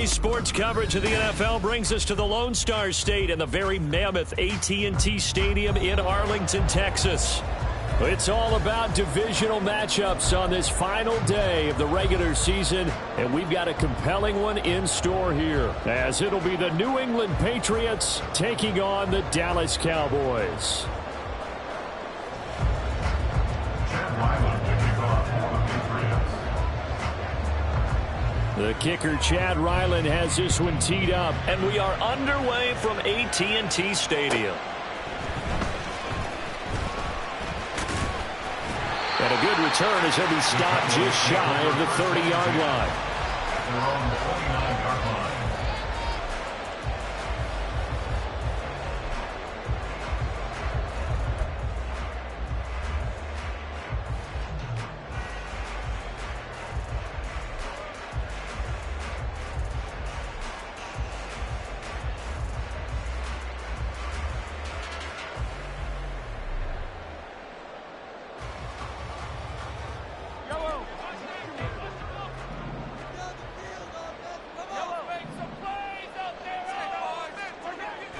Today's sports coverage of the NFL brings us to the Lone Star State and the very mammoth AT&T Stadium in Arlington, Texas. It's all about divisional matchups on this final day of the regular season, and we've got a compelling one in store here, as it'll be the New England Patriots taking on the Dallas Cowboys. The kicker, Chad Ryland, has this one teed up, and we are underway from AT&T Stadium. And a good return as he'll be stopped just shy of the 30-yard line. Around the 29-yard line.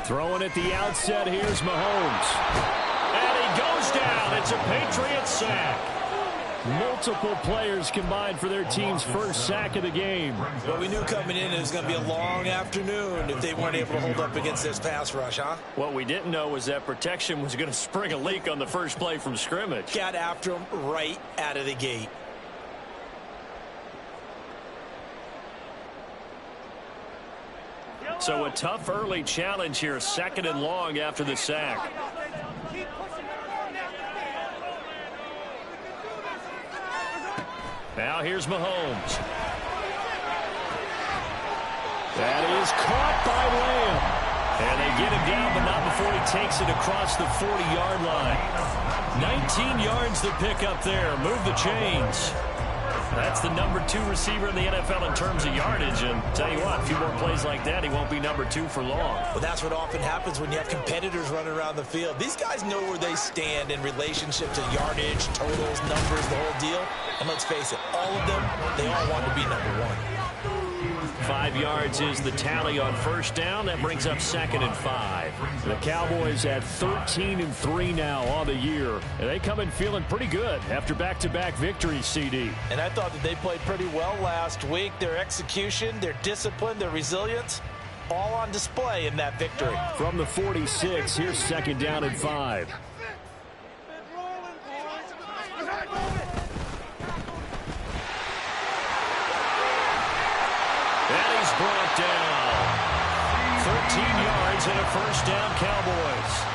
Throwing at the outset, here's Mahomes. And he goes down. It's a Patriots sack. Multiple players combined for their team's first sack of the game. Well, we knew coming in it was going to be a long afternoon if they weren't able to hold up against this pass rush, huh? What we didn't know was that protection was going to spring a leak on the first play from scrimmage. Got after him right out of the gate. So a tough early challenge here, second and long after the sack. Now here's Mahomes. That is caught by Lamb. And they get him down, but not before he takes it across the 40-yard line. 19 yards to pick up there. Move the chains. That's the number 2 receiver in the NFL in terms of yardage. And tell you what, a few more plays like that, he won't be number 2 for long. Well, that's what often happens when you have competitors running around the field. These guys know where they stand in relationship to yardage, totals, numbers, the whole deal. And let's face it, all of them, they all want to be number 1. 5 yards is the tally on first down. That brings up 2nd and 5. The Cowboys at 13-3 now on the year. And they come in feeling pretty good after back-to-back victories, CD. And I thought that they played pretty well last week. Their execution, their discipline, their resilience, all on display in that victory. From the 46, here's 2nd down and 5. Brought down. 13 yards and a first down, Cowboys.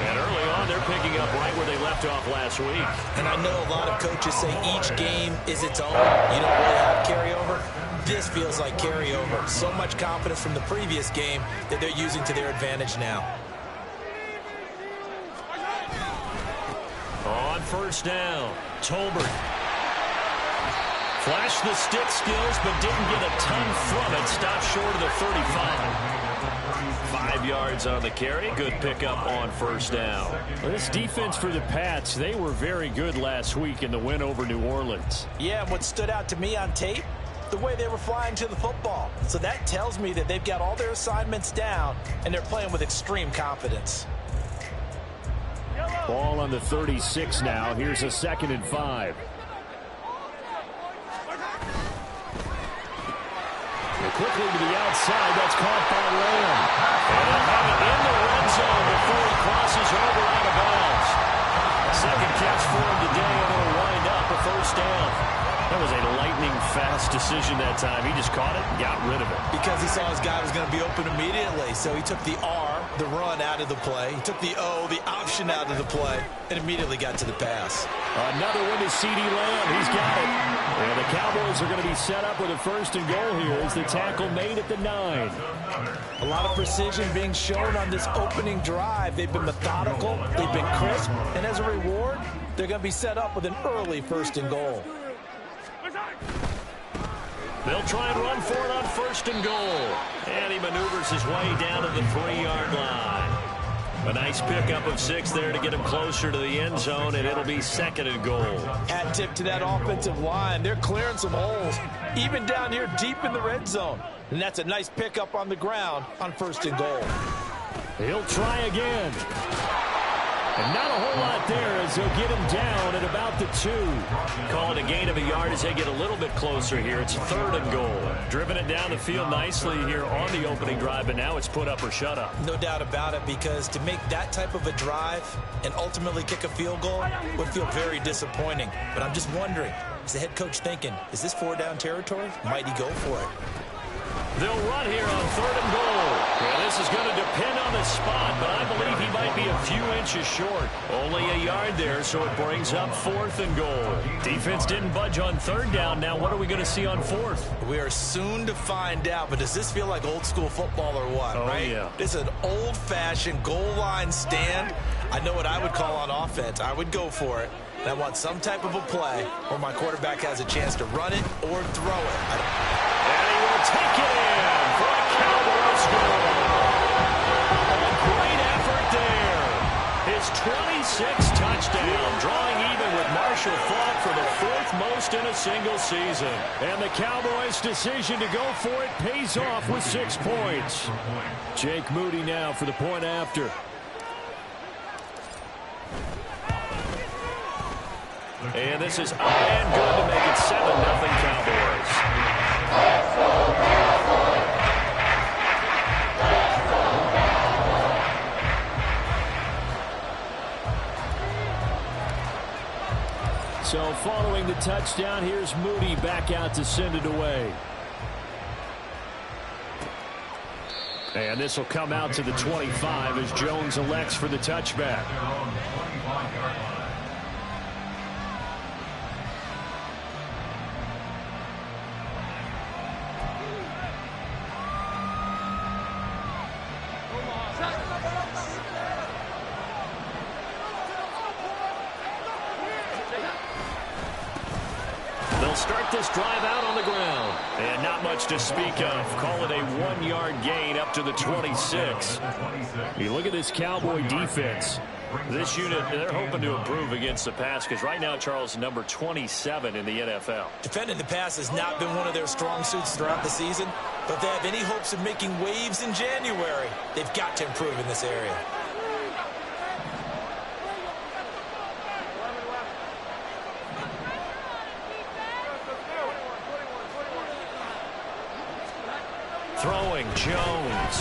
And early on, they're picking up right where they left off last week. And I know a lot of coaches say each game is its own. You don't really have carryover. This feels like carryover. So much confidence from the previous game that they're using to their advantage now. On first down, Tolbert. Flashed the stick skills, but didn't get a ton from it. Stopped short of the 35. 5 yards on the carry. Good pickup on first down. Well, this defense for the Pats, they were very good last week in the win over New Orleans. Yeah, and what stood out to me on tape, the way they were flying to the football. So that tells me that they've got all their assignments down, and they're playing with extreme confidence. Ball on the 36 now. Here's a 2nd and 5. Quickly to the outside. That's caught by Lamb. And they'll have it in the red zone before he crosses over out of bounds. Second catch for him today, and it'll wind up a first down. That was a lightning-fast decision that time. He just caught it and got rid of it. Because he saw his guy was going to be open immediately. So he took the R, the run, out of the play. He took the O, the option, out of the play, and immediately got to the pass. Another one to CD Lamb. He's got it. And the Cowboys are going to be set up with a first and goal here as the tackle made at the 9. A lot of precision being shown on this opening drive. They've been methodical. They've been crisp. And as a reward, they're going to be set up with an early first and goal. They'll try and run for it on first and goal. And he maneuvers his way down to the 3-yard line. A nice pickup of 6 there to get him closer to the end zone, and it'll be 2nd and goal. Hat tip to that offensive line. They're clearing some holes, even down here deep in the red zone. And that's a nice pickup on the ground on 1st and goal. He'll try again. And not a whole lot there as they'll get him down at about the 2. Call it a gain of a yard as they get a little bit closer here. It's 3rd and goal. Driven it down the field nicely here on the opening drive, but now it's put up or shut up. No doubt about it, because to make that type of a drive and ultimately kick a field goal would feel very disappointing. But I'm just wondering, is the head coach thinking, is this 4-down territory? Might he go for it? They'll run here on 3rd and goal. Yeah, this is going to depend on the spot, but I believe he might be a few inches short. Only a yard there, so it brings up 4th and goal. Defense didn't budge on 3rd down. Now what are we going to see on 4th? We are soon to find out, but does this feel like old school football or what, right? Yeah. This is an old-fashioned goal line stand. I know what I would call on offense. I would go for it. And I want some type of a play where my quarterback has a chance to run it or throw it. And he will take it in for a Cowboys score. A great effort there. His 26th touchdown, drawing even with Marshall Faulk for the 4th most in a single season. And the Cowboys' decision to go for it pays off with 6 points. Jake Moody now for the point after. And this is up and good to make it 7-0 Cowboys. So following the touchdown, here's Moody back out to send it away. And this will come out to the 25 as Jones elects for the touchback. Start this drive out on the ground. And not much to speak of. Call it a 1-yard gain up to the 26. You look at this Cowboy defense. This unit, they're hoping to improve against the pass because right now, Charles, number 27 in the NFL. Defending the pass has not been one of their strong suits throughout the season. But if they have any hopes of making waves in January, they've got to improve in this area. Throwing Jones.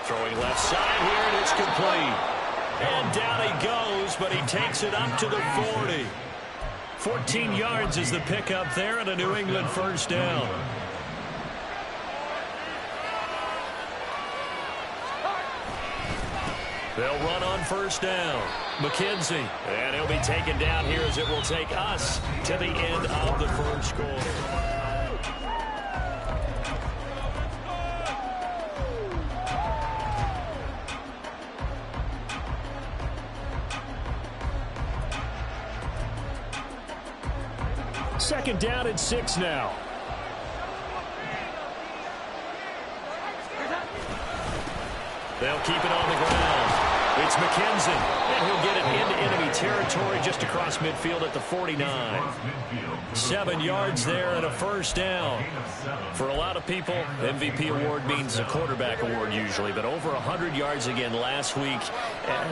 Throwing left side here, and it's complete. And down he goes, but he takes it up to the 40. 14 yards is the pickup there, and a New England 1st down. They'll run on 1st down. McKenzie. And he'll be taken down here as it will take us to the end of the 1st quarter. Second down and 6 now. They'll keep it on the ground. It's McKenzie, and he'll get it into enemy territory just across midfield at the 49. 7 yards there and a 1st down. For a lot of people, MVP award means a quarterback award usually, but over 100 yards again last week.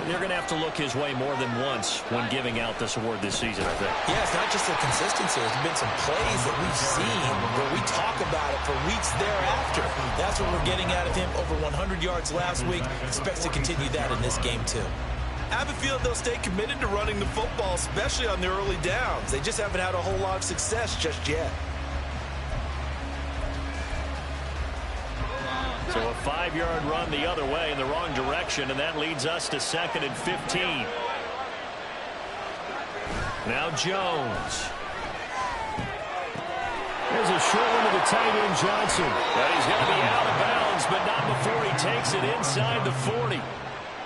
They're going to have to look his way more than once when giving out this award this season, I think. Yeah, it's not just the consistency. There's been some plays that we've seen where we talk about it for weeks thereafter. That's what we're getting out of him. Over 100 yards last week. Expects to continue that in this game, too. I have a feeling they'll stay committed to running the football, especially on the early downs. They just haven't had a whole lot of success just yet. So a 5-yard run the other way in the wrong direction, and that leads us to 2nd and 15. Now Jones. There's a short one to the tight end, Johnson. But he's going to be out of bounds, but not before he takes it inside the 40.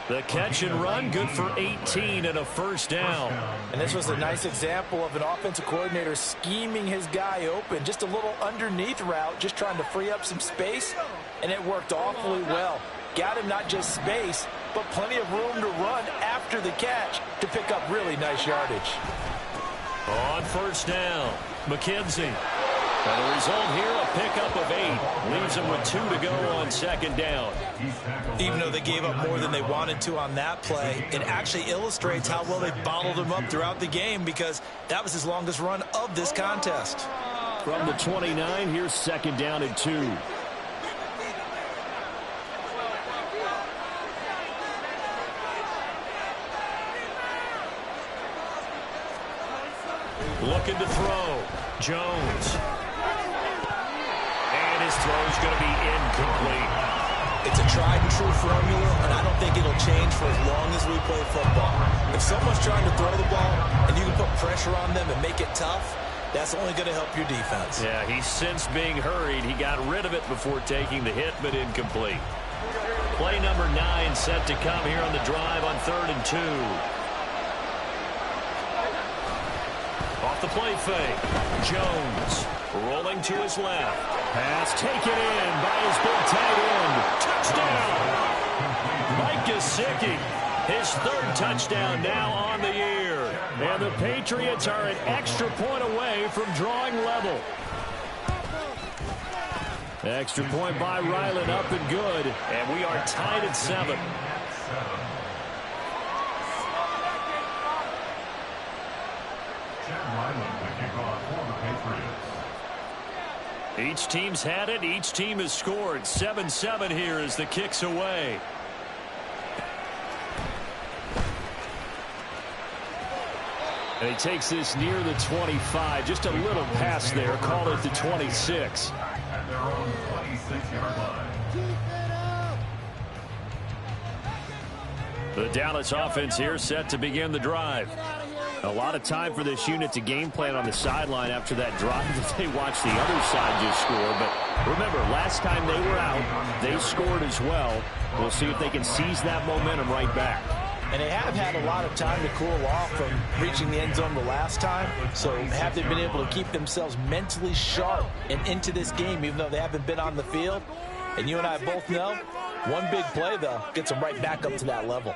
The catch and run, good for 18 and a 1st down. And this was a nice example of an offensive coordinator scheming his guy open. Just a little underneath route, just trying to free up some space, and it worked awfully well. Got him not just space, but plenty of room to run after the catch to pick up really nice yardage. On 1st down, McKenzie. And the result here, a pickup of 8. Leaves them with 2 to go on second down. Even though they gave up more than they wanted to on that play, it actually illustrates how well they bottled them up throughout the game, because that was his longest run of this contest. From the 29, here's second down and 2. Looking to throw. Jones. And his throw's going to be incomplete. It's a tried and true formula, and I don't think it'll change for as long as we play football. If someone's trying to throw the ball and you can put pressure on them and make it tough, that's only going to help your defense. Yeah, he's since being hurried. He got rid of it before taking the hit, but incomplete. Play number 9 set to come here on the drive on 3rd and 2. Off the play fake. Jones rolling to his left. Pass taken in by his big tight end. Touchdown! Mike Gesicki, his 3rd touchdown now on the year. And the Patriots are an extra point away from drawing level. Extra point by Ryland, up and good. And we are tied at 7. Each team's had it. Each team has scored. 7-7 here as the kick's away. And he takes this near the 25. Just a little pass there. Call it the 26. At their own 26-yard line. The Dallas offense here set to begin the drive. A lot of time for this unit to game plan on the sideline after that drive that they watched the other side just score. But remember, last time they were out, they scored as well. We'll see if they can seize that momentum right back. And they have had a lot of time to cool off from reaching the end zone the last time. So have they been able to keep themselves mentally sharp and into this game, even though they haven't been on the field? And you and I both know, one big play, though, gets them right back up to that level.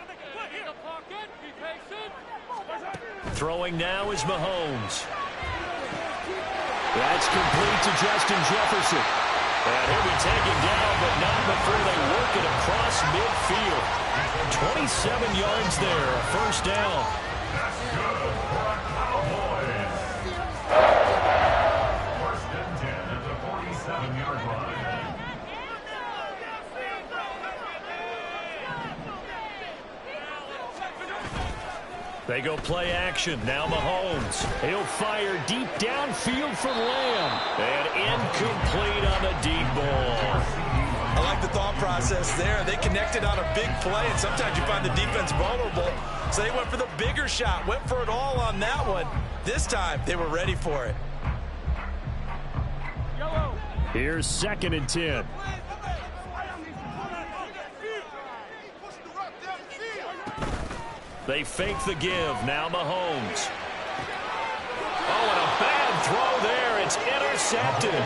Throwing now is Mahomes. That's complete to Justin Jefferson. And he'll be taken down, but not before they work it across midfield. 27 yards there, a first down. That's good for a Cowboys. First and 10 at the 47-yard line. They go play action. Now Mahomes. He'll fire deep downfield for Lamb. And incomplete on the deep ball. I like the thought process there. They connected on a big play, and sometimes you find the defense vulnerable. So they went for the bigger shot, went for it all on that one. This time, they were ready for it. Here's 2nd and 10. They fake the give. Now Mahomes. Oh, and a bad throw there. It's intercepted.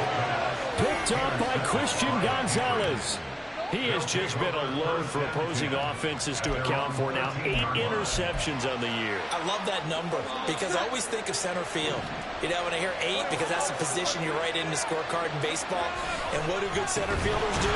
Picked up by Christian Gonzalez. He has just been a load for opposing offenses to account for. Now 8 interceptions on the year. I love that number because I always think of center field. You know, when I hear 8, because that's the position you write in the scorecard in baseball. And what do good center fielders do?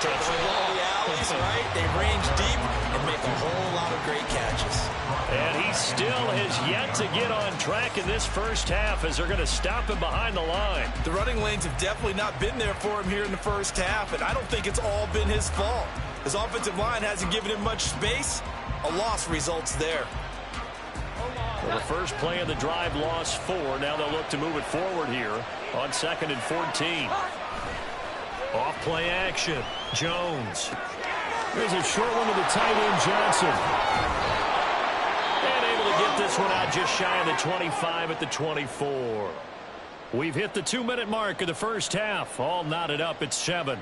Take away all the alleys, right? They range deep and make a whole lot of great catches. And he still has yet to get on track in this first half as they're going to stop him behind the line. The running lanes have definitely not been there for him here in the first half, and I don't think it's all been his fault. His offensive line hasn't given him much space. A loss results there. Well, the first play of the drive lost 4. Now they'll look to move it forward here on 2nd and 14. Off play action. Jones. There's a short one to the tight end, Johnson. And able to get this one out just shy of the 25 at the 24. We've hit the 2-minute mark of the first half. All knotted up at 7.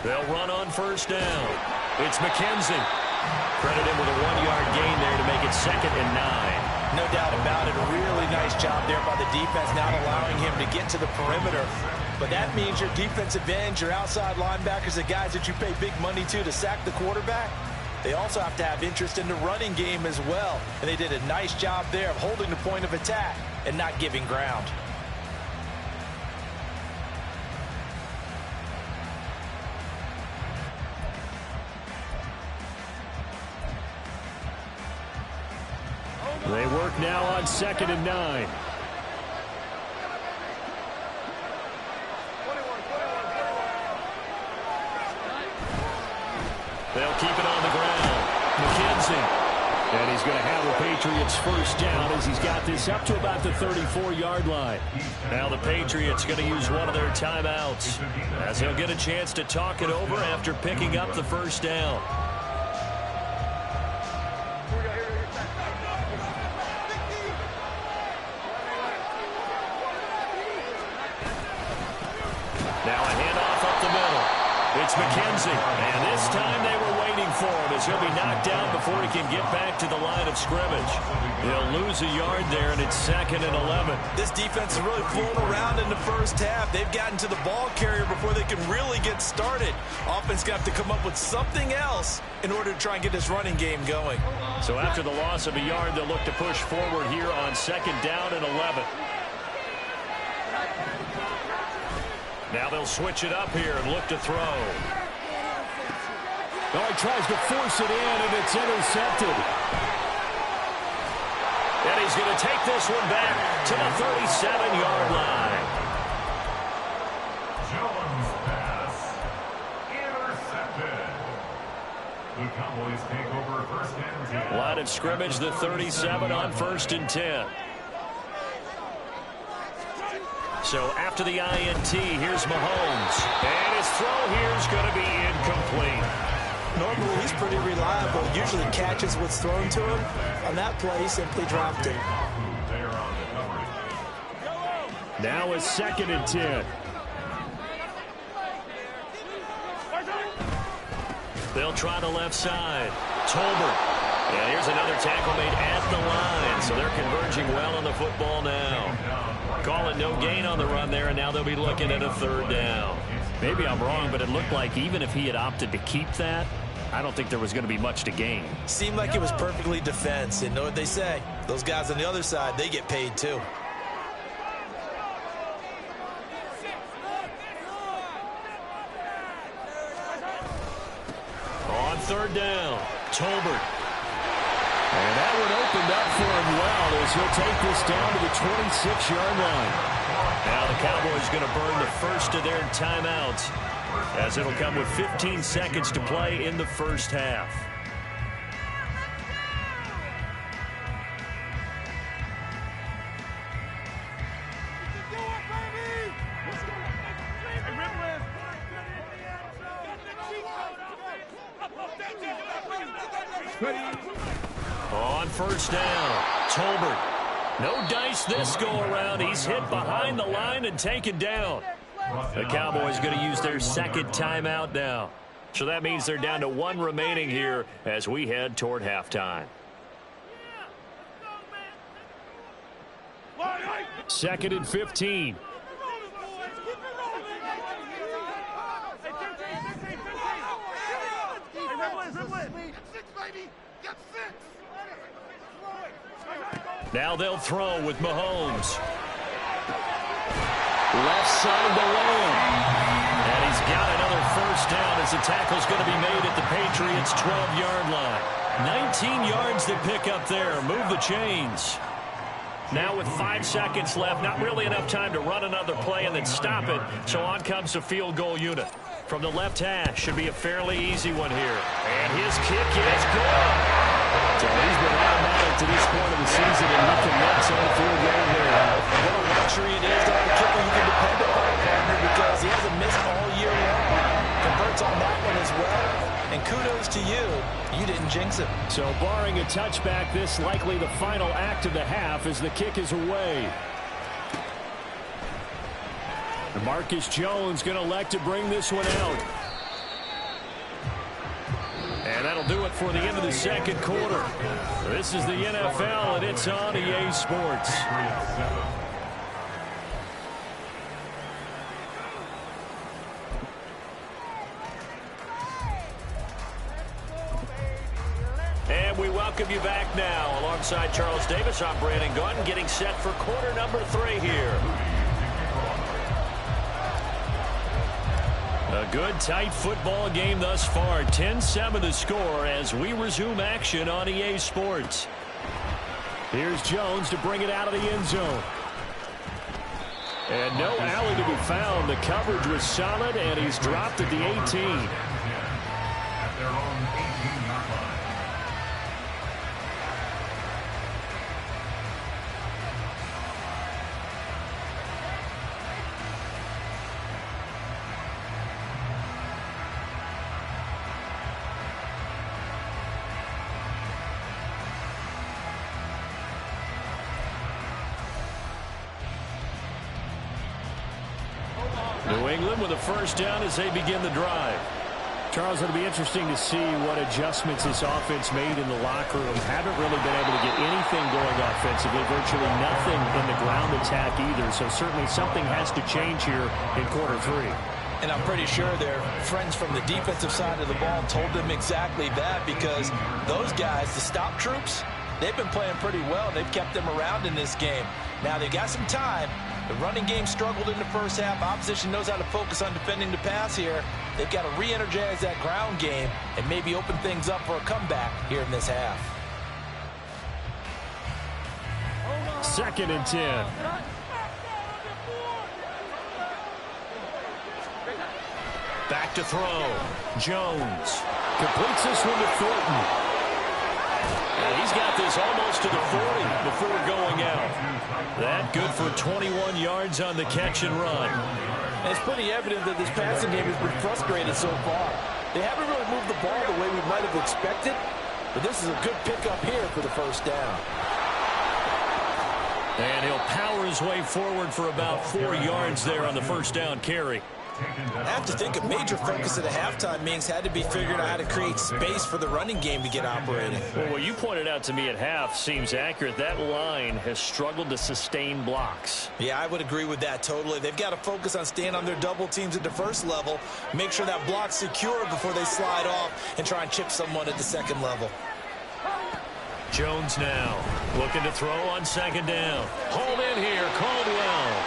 They'll run on first down. It's McKenzie. Credit him with a 1-yard gain there to make it 2nd and 9. No doubt about it. A really nice job there by the defense, not allowing him to get to the perimeter. But that means your defensive ends, your outside linebackers, the guys that you pay big money to sack the quarterback, they also have to have interest in the running game as well. And they did a nice job there of holding the point of attack and not giving ground. They work now on 2nd and 9. They'll keep it on the ground. McKenzie. And he's going to have the Patriots first down as he's got this up to about the 34-yard line. Now the Patriots going to use one of their timeouts as he'll get a chance to talk it over after picking up the first down. Now a handoff up the middle. It's McKenzie. And this time they were waiting for him as he'll be knocked down before he can get back to the line of scrimmage. He'll lose a yard there, and it's 2nd and 11. This defense is really flown around in the first half. They've gotten to the ball carrier before they can really get started. Offense got to come up with something else in order to try and get this running game going. So after the loss of a yard, they'll look to push forward here on 2nd down and 11. Now they'll switch it up here and look to throw. Oh, he tries to force it in, and it's intercepted. And he's going to take this one back to the 37-yard line. Jones pass. Intercepted. The Cowboys take over 1st and 10. Line of scrimmage, the 37 on 1st and 10. So after the INT, here's Mahomes. And his throw here is going to be incomplete. Normally, he's pretty reliable. Usually catches what's thrown to him. On that play, he simply dropped it. Now it's 2nd and 10. They'll try the left side. Tolbert. And here's another tackle made at the line. So they're converging well on the football now. Call it no gain on the run there, and now they'll be looking at a 3rd down. Maybe I'm wrong, but it looked like even if he had opted to keep that, I don't think there was going to be much to gain. Seemed like it was perfectly defense. And know what they say? Those guys on the other side, they get paid too. On 3rd down, Tolbert. And that one opened up for him well as he'll take this down to the 26-yard line. Now the Cowboys going to burn the first of their timeouts as it'll come with 15 seconds to play in the first half. On 1st down, Tolbert. No dice this go-around. He's hit behind the line and taken down. The Cowboys going to use their 2nd timeout now. So that means they're down to 1 remaining here as we head toward halftime. 2nd and 15. Now they'll throw with Mahomes. Left side to Lamb. And he's got another first down as the tackle's going to be made at the Patriots' 12-yard line. 19 yards to pick up there. Move the chains. Now with 5 seconds left, not really enough time to run another play and then stop it. So on comes the field goal unit. From the left hash, should be a fairly easy one here. And his kick is good. So he's been automatic to this point of the season, and he can net some field goal here. What a luxury it is to have a kicker you can depend upon, partner, because he hasn't missed all year long. Converts on that one as well. And kudos to you. You didn't jinx it. So barring a touchback, this likely the final act of the half as the kick is away. And Marcus Jones going to elect to bring this one out. And that'll do it for the end of the 2nd quarter. This is the NFL, and it's on EA Sports. welcome you back now. Alongside Charles Davis, I'm Brandon Gaudin, getting set for quarter number 3 here. A good, tight football game thus far. 10-7 the score as we resume action on EA Sports. Here's Jones to bring it out of the end zone. And no alley to be found. The coverage was solid, and he's dropped at the 18. At their own 18-yard line. New England with a first down as they begin the drive. Charles, it'll be interesting to see what adjustments this offense made in the locker room. Haven't really been able to get anything going offensively, virtually nothing in the ground attack either. So certainly something has to change here in quarter 3. And I'm pretty sure their friends from the defensive side of the ball told them exactly that, because those guys, the stop troops, they've been playing pretty well. They've kept them around in this game. Now they've got some time. The running game struggled in the first half. Opposition knows how to focus on defending the pass here. They've got to re-energize that ground game and maybe open things up for a comeback here in this half. 2nd and 10. Back to throw. Jones completes this one to Thornton. And he's got this almost to the 40 before going out. That good for 21 yards on the catch and run. And it's pretty evident that this passing game has been frustrated so far. They haven't really moved the ball the way we might have expected, but this is a good pickup here for the first down. And he'll power his way forward for about 4 yards there on the first down carry. I have to think a major focus at a halftime means had to be figured out how to create space for the running game to get operating. Well, what you pointed out to me at half seems accurate. That line has struggled to sustain blocks. Yeah, I would agree with that totally. They've got to focus on staying on their double teams at the first level, make sure that block's secure before they slide off and try and chip someone at the second level. Jones now looking to throw on 2nd down. Hold in here, Caldwell.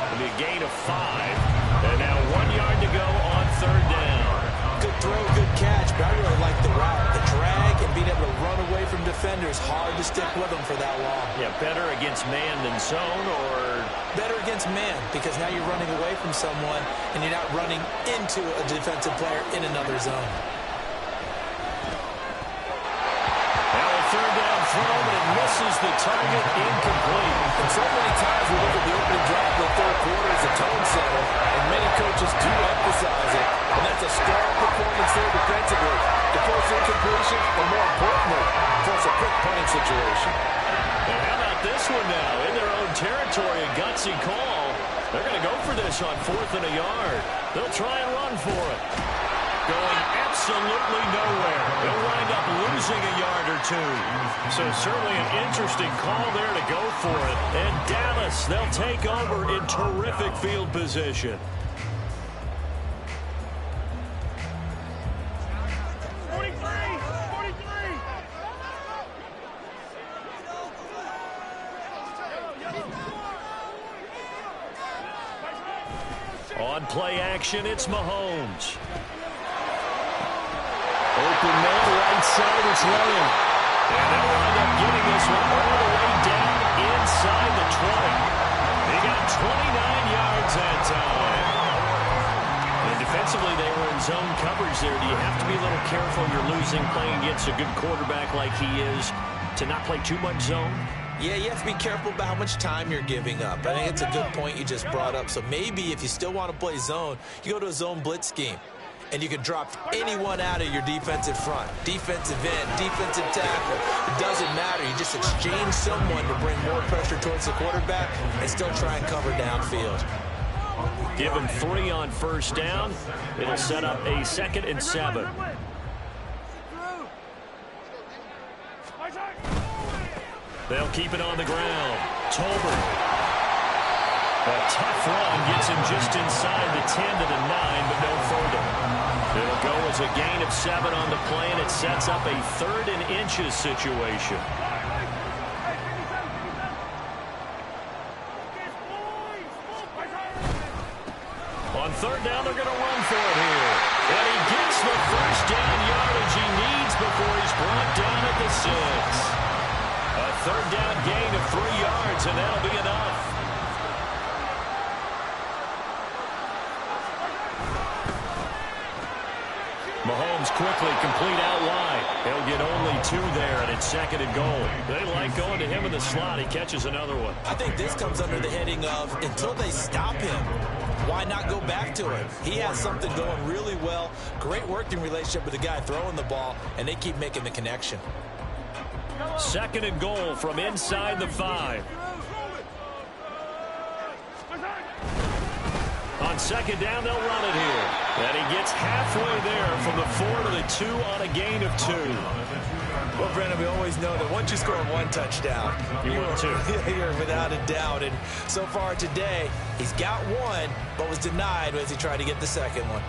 It'll be a gain of 5. And now 1 yard to go on 3rd down. Good throw, good catch, but I really like the route. The drag and being able to run away from defenders, hard to stick with them for that long. Yeah, better against man than zone, or? Better against man, because now you're running away from someone and you're not running into a defensive player in another zone. Now a 3rd down throw, but it misses the target, incomplete. And so many times we look at the opening drive of the 3rd quarter as a tone setter, and many coaches do emphasize it, and that's a strong performance there defensively. To force incompletion, or more importantly, force a quick punting situation. And how about this one now? In their own territory, a gutsy call. They're going to go for this on 4th and a yard. They'll try and run for it. Going absolutely nowhere. They'll wind up losing a yard or 2. So certainly an interesting call there to go for it. And Dallas, they'll take over in terrific field position. On play action, it's Mahomes. Open man, right side, it's Lamb. And they'll wind up getting this one all the way down inside the 20. They got 29 yards that time. And defensively, they were in zone coverage there. Do you have to be a little careful? You're losing playing against a good quarterback like he is to not play too much zone? Yeah, you have to be careful about how much time you're giving up. I think it's a good point you just brought up. So maybe if you still want to play zone, you go to a zone blitz scheme. And you can drop anyone out of your defensive front. Defensive end, defensive tackle. It doesn't matter. You just exchange someone to bring more pressure towards the quarterback and still try and cover downfield. Give him 3 on first down. It'll set up a 2nd and 7. They'll keep it on the ground. Tolbert. A tough run gets him just inside the 10 to the 9, but no further. They'll go was a gain of 7 on the play, and it sets up a 3rd and inches situation. On 3rd down, they're going to run for it here. And he gets the first down yardage he needs before he's brought down at the 6. A 3rd down gain of 3 yards, and that'll be enough. Mahomes quickly complete out wide. He'll get only 2 there, and it's 2nd and goal. They like going to him in the slot. He catches another one. I think this comes under the heading of until they stop him, why not go back to him? He has something going really well. Great working relationship with the guy throwing the ball, and they keep making the connection. 2nd and goal from inside the 5. On 2nd down, they'll run it here. And he gets halfway there from the 4 to the 2 on a gain of 2. Well, Brandon, we always know that once you score 1 touchdown, you win 2. You're without a doubt. And so far today, he's got 1, but was denied as he tried to get the 2nd one.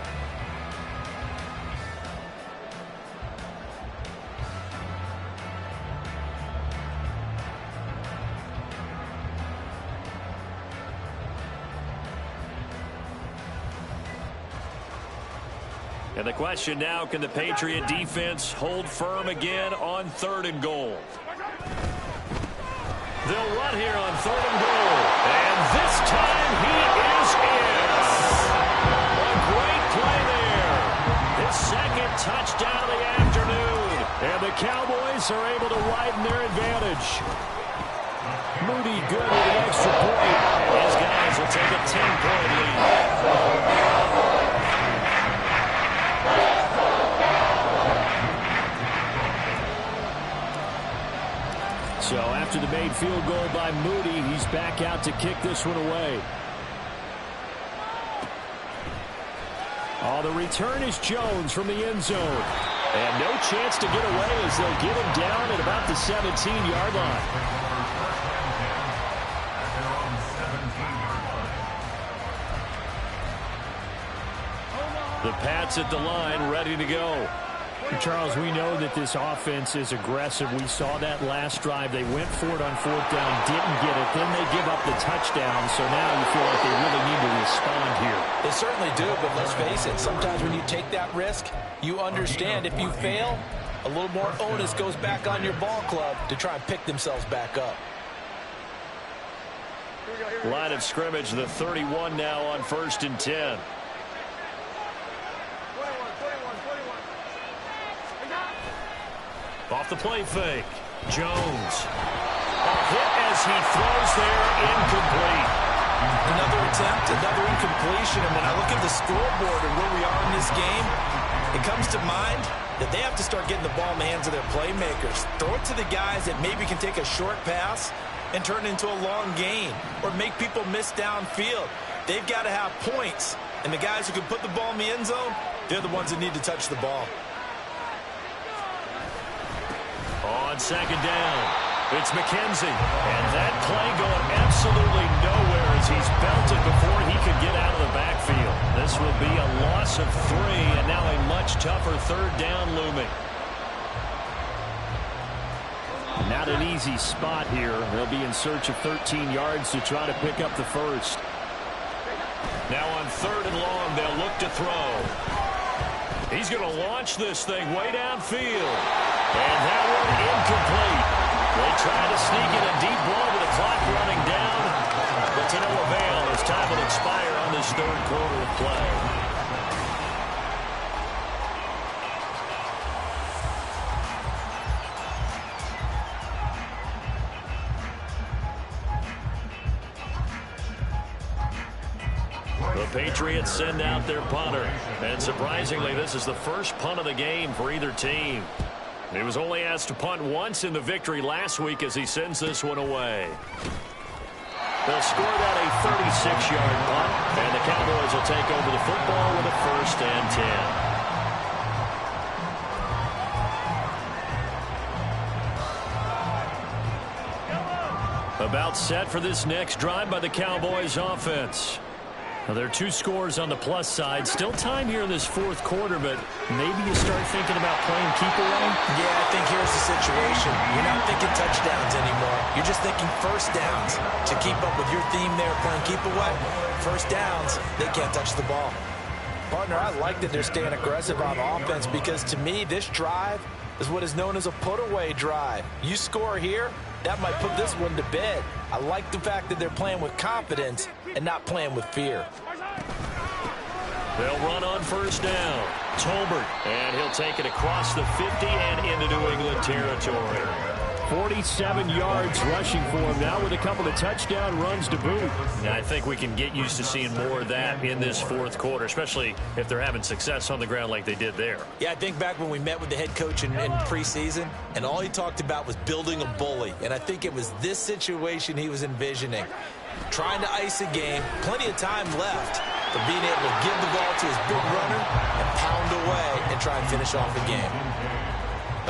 And the question now, can the Patriot defense hold firm again on 3rd and goal? They'll run here on 3rd and goal. And this time he is in. A great play there. His 2nd touchdown of the afternoon. And the Cowboys are able to widen their advantage. Moody good with an extra point. His guys will take a 10-point lead. So after the made field goal by Moody, he's back out to kick this one away. Oh, the return is Jones from the end zone. And no chance to get away as they'll get him down at about the 17-yard line. The Pats at the line, ready to go. Charles, we know that this offense is aggressive. We saw that last drive. They went for it on 4th down, didn't get it. Then they give up the touchdown. So now you feel like they really need to respond here. They certainly do, but let's face it. Sometimes when you take that risk, you understand if you fail, a little more onus goes back on your ball club to try and pick themselves back up. Line of scrimmage, the 31 now on 1st and 10. Off the play fake. Jones. A hit as he throws there, incomplete. Another attempt, another incompletion. And when I look at the scoreboard and where we are in this game, it comes to mind that they have to start getting the ball in the hands of their playmakers. Throw it to the guys that maybe can take a short pass and turn it into a long gain or make people miss downfield. They've got to have points. And the guys who can put the ball in the end zone, they're the ones that need to touch the ball. On 2nd down, it's McKenzie. And that play going absolutely nowhere as he's belted before he could get out of the backfield. This will be a loss of 3, and now a much tougher 3rd down looming. Not an easy spot here. They'll be in search of 13 yards to try to pick up the 1st. Now on 3rd and long, they'll look to throw. He's going to launch this thing way downfield. And that one incomplete. They try to sneak in a deep ball with the clock running down. But to no avail as time will expire on this 3rd quarter of play. The Patriots send out their punter. And surprisingly, this is the first punt of the game for either team. He was only asked to punt once in the victory last week as he sends this one away. They'll score that a 36-yard punt, and the Cowboys will take over the football with a 1st and 10. About set for this next drive by the Cowboys offense. Well, there are 2 scores on the plus side. Still time here in this fourth quarter, but maybe you start thinking about playing keep away? Yeah, I think here's the situation. You're not thinking touchdowns anymore. You're just thinking first downs. To keep up with your theme there, playing keep away, first downs, they can't touch the ball. Partner, I like that they're staying aggressive on offense because to me, this drive is what is known as a put-away drive. You score here, that might put this one to bed. I like the fact that they're playing with confidence and not playing with fear. They'll run on first down. Tolbert, and he'll take it across the 50 and into New England territory. 47 yards rushing for him now with a couple of touchdown runs to boot. Yeah, I think we can get used to seeing more of that in this fourth quarter, especially if they're having success on the ground like they did there. Yeah, I think back when we met with the head coach in preseason, and all he talked about was building a bully. And I think it was this situation he was envisioning. Trying to ice a game, plenty of time left, but being able to give the ball to his big runner and pound away and try and finish off the game.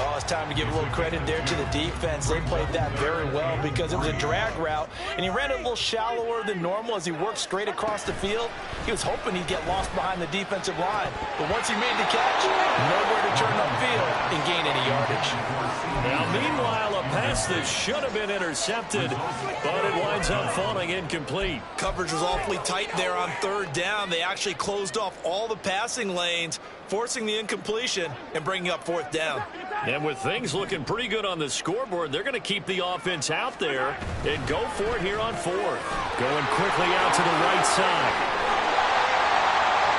Oh, it's time to give a little credit there to the defense. They played that very well because it was a drag route, and he ran it a little shallower than normal as he worked straight across the field. He was hoping he'd get lost behind the defensive line, but once he made the catch, nowhere to turn upfield and gain any yardage. Now, meanwhile, a pass that should have been intercepted, but it winds up falling incomplete. Coverage was awfully tight there on third down. They actually closed off all the passing lanes, forcing the incompletion and bringing up fourth down. And with things looking pretty good on the scoreboard, they're going to keep the offense out there and go for it here on fourth. Going quickly out to the right side.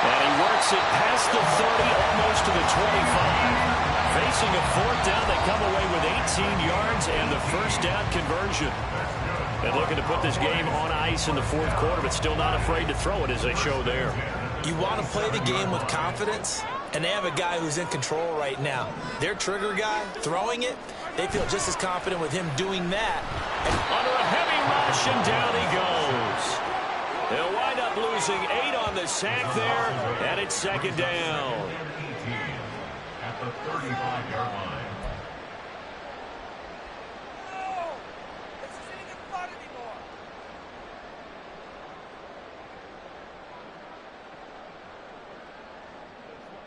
And he works it past the 30, almost to the 25. Facing a fourth down, they come away with 18 yards and the first down conversion. And looking to put this game on ice in the fourth quarter, but still not afraid to throw it as they show there. You want to play the game with confidence, and they have a guy who's in control right now. Their trigger guy, throwing it, they feel just as confident with him doing that. Under a heavy rush, and down he goes. They'll wind up losing 8 on the sack there, and it's second down. At the 35-yard line.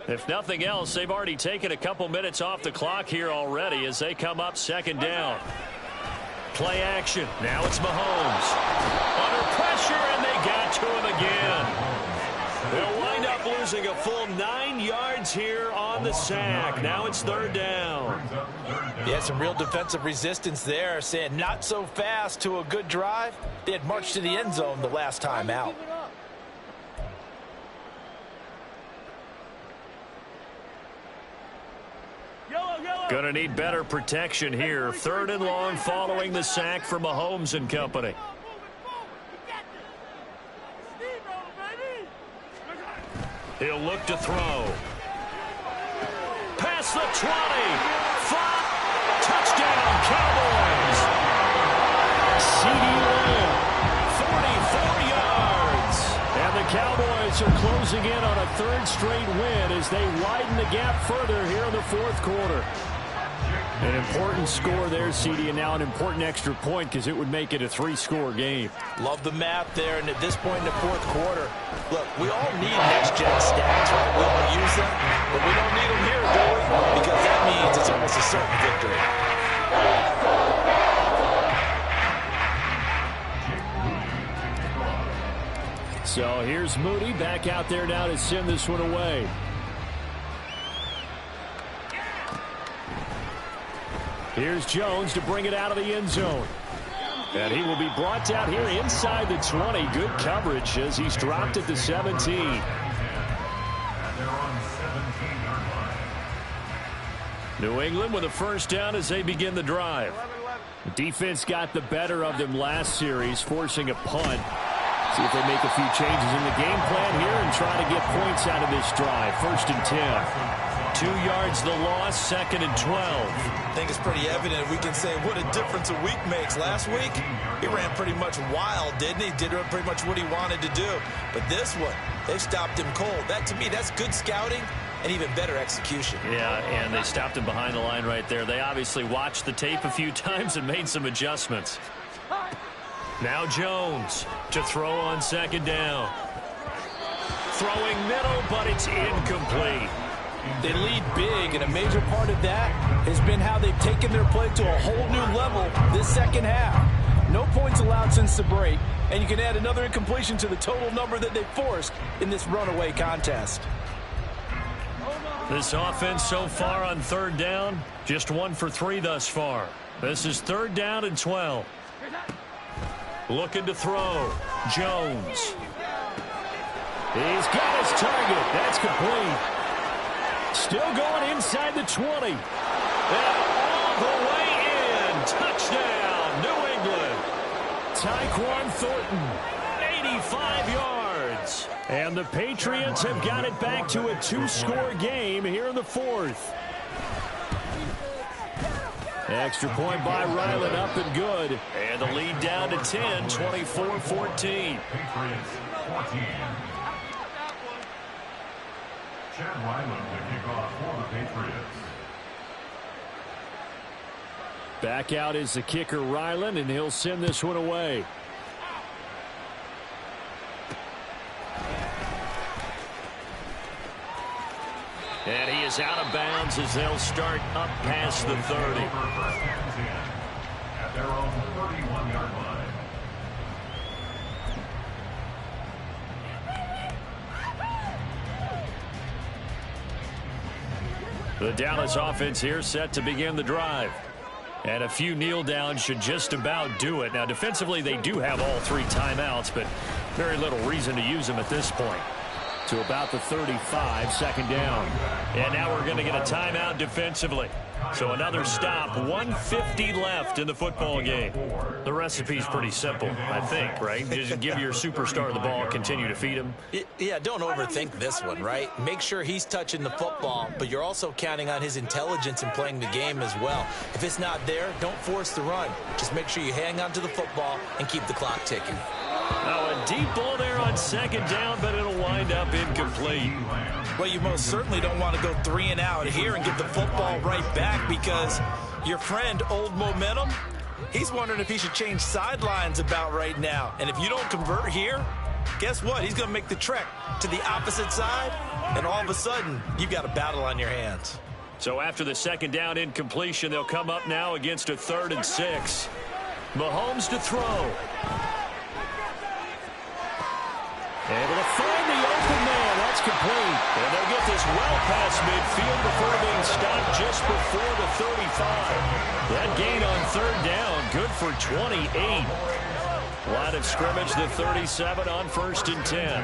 If nothing else, they've already taken a couple minutes off the clock here already as they come up second down. Play action. Now it's Mahomes. Under pressure, and they got to him again. They'll wind up losing a full 9 yards here on the sack. Now it's third down. Yeah, some real defensive resistance there, saying not so fast to a good drive. They had marched to the end zone the last time out. Going to need better protection here. Third and long following the sack for Mahomes and company. He'll look to throw. Past the 20. Touchdown, Cowboys. CD Lamb, 44 yards. And the Cowboys are closing in on a third straight win as they widen the gap further here in the fourth quarter. An important score there, CD, and now an important extra point because it would make it a 3-score game. Love the math there, and at this point in the fourth quarter, look, we all need next-gen stats, right? We all use them, but we don't need them here, do we? Because that means it's almost a certain victory. So here's Moody back out there now to send this one away. Here's Jones to bring it out of the end zone. And he will be brought down here inside the 20. Good coverage as he's dropped at the 17. And they're on 17-yard line. New England with a first down as they begin the drive. The defense got the better of them last series, forcing a punt. See if they make a few changes in the game plan here and try to get points out of this drive. First and 10. 2 yards the loss, second and 12. I think it's pretty evident we can say what a difference a week makes. Last week, he ran pretty much wild, didn't he? Did pretty much what he wanted to do. But this one, they stopped him cold. That, to me, that's good scouting and even better execution. Yeah, and they stopped him behind the line right there. They obviously watched the tape a few times and made some adjustments. Now Jones to throw on second down. Throwing middle, but it's incomplete. They lead big, and a major part of that has been how they've taken their play to a whole new level this second half. No points allowed since the break, and you can add another incompletion to the total number that they forced in this runaway contest. This offense so far on third down, just 1 for 3 thus far. This is 3rd down and 12. Looking to throw. Jones. He's got his target. That's complete. Still going inside the 20. And all the way in. Touchdown, New England. Tyquan Thornton, 85 yards. And the Patriots have got it back to a 2-score game here in the 4th. Extra point by Ryland, up and good. And the lead down to 10, 24-14. Patriots 14. Chad Ryland to kick off for the Patriots. Back out is the kicker, Ryland, and he'll send this one away. And he is out of bounds as they'll start up past the 30. At their own 31-yard line. The Dallas offense here set to begin the drive. And a few kneel downs should just about do it. Now, defensively, they do have all 3 timeouts, but very little reason to use them at this point. To about the 35, 2nd down. And now we're going to get a timeout defensively. So another stop, 1:50 left in the football game. The recipe's pretty simple, I think, right? Just give your superstar the ball, continue to feed him. Yeah, don't overthink this one, right? Make sure he's touching the football, but you're also counting on his intelligence in playing the game as well. If it's not there, don't force the run. Just make sure you hang on to the football and keep the clock ticking. Now a deep ball there on 2nd down, but it'll wind up incomplete. Well, you most certainly don't want to go 3 and out here and get the football right back, because your friend, Old Momentum, he's wondering if he should change sidelines about right now. And if you don't convert here, guess what? He's going to make the trek to the opposite side, and all of a sudden, you've got a battle on your hands. So after the 2nd down incompletion, they'll come up now against a 3rd and 6. Mahomes to throw. Able to find the open man. That's complete. And they'll get this well past midfield before being stopped just before the 35. That gain on 3rd down, good for 28. Line of scrimmage, the 37 on 1st and 10.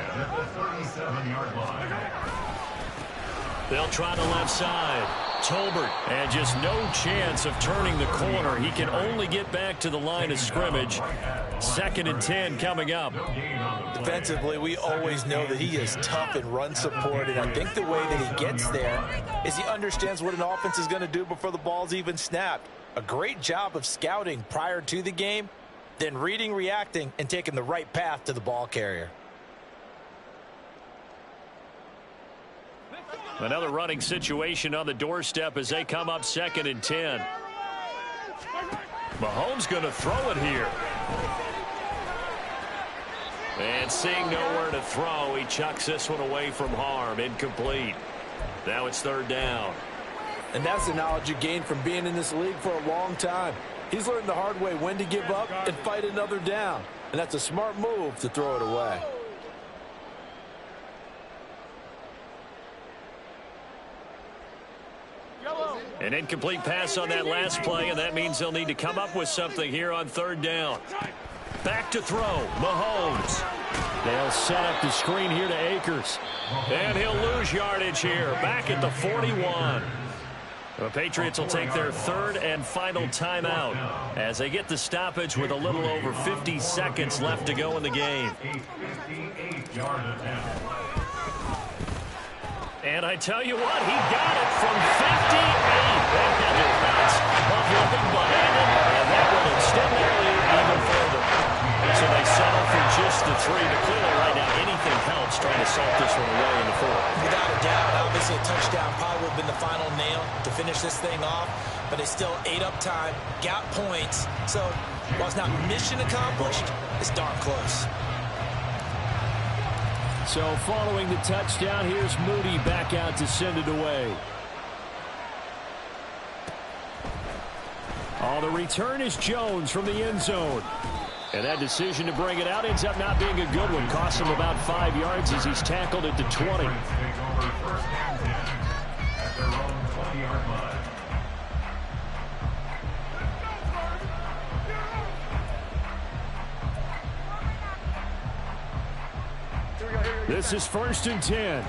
They'll try the left side. Tolbert, and just no chance of turning the corner. He can only get back to the line of scrimmage. 2nd and 10 coming up. Defensively, we always know that he is tough in run support, and I think the way that he gets there is he understands what an offense is going to do before the ball's even snapped. A great job of scouting prior to the game, then reading, reacting, and taking the right path to the ball carrier. Another running situation on the doorstep as they come up 2nd and 10. Mahomes going to throw it here. And seeing nowhere to throw, he chucks this one away from harm. Incomplete. Now it's 3rd down. And that's the knowledge you gain from being in this league for a long time. He's learned the hard way when to give up and fight another down. And that's a smart move to throw it away. An incomplete pass on that last play, and that means they'll need to come up with something here on 3rd down. Back to throw. Mahomes. They'll set up the screen here to Akers. And he'll lose yardage here. Back at the 41. The Patriots will take their 3rd and final timeout as they get the stoppage with a little over 50 seconds left to go in the game. And I tell you what, he got it from 58. That had to bounce off the big behind it, and that will extend their lead even further. So they settle for just the 3. But clearly right now, anything helps trying to salt this one away in the 4th. Without a doubt, obviously a touchdown probably would have been the final nail to finish this thing off, but they still ate up time, got points. So while it's not mission accomplished, it's darn close. So following the touchdown, here's Moody back out to send it away. Oh, the return is Jones from the end zone. And that decision to bring it out ends up not being a good one. Costs him about 5 yards as he's tackled at the 20. This is 1st and 10.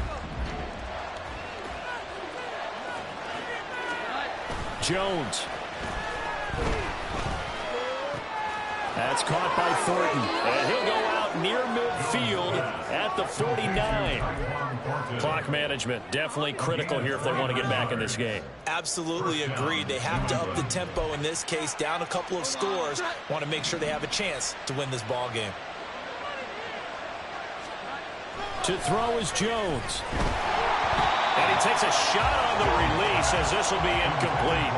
Jones. That's caught by Thornton. And he'll go out near midfield at the 49. Clock management definitely critical here if they want to get back in this game. Absolutely agreed. They have to up the tempo in this case. Down a couple of scores. Want to make sure they have a chance to win this ball game. To throw is Jones. And he takes a shot on the release as this will be incomplete.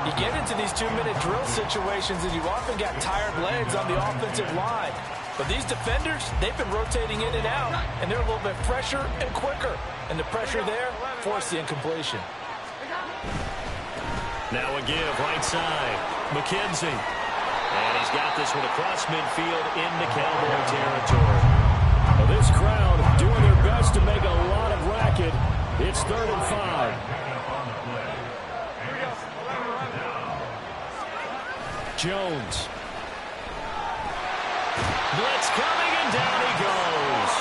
You get into these 2-minute drill situations and you've often got tired legs on the offensive line. But these defenders, they've been rotating in and out, and they're a little bit fresher and quicker. And the pressure there forced the incompletion. Now a give right side. McKenzie. And he's got this one across midfield into Cowboy territory. Well, this crowd doing their best to make a lot of racket. It's 3rd and 5. Jones. Blitz coming, and down he goes.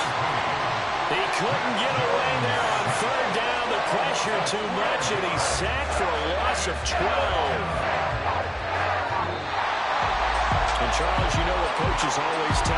He couldn't get away there on 3rd down. The pressure too much, and he's sacked for a loss of 12. And Charles, you know what coaches always tell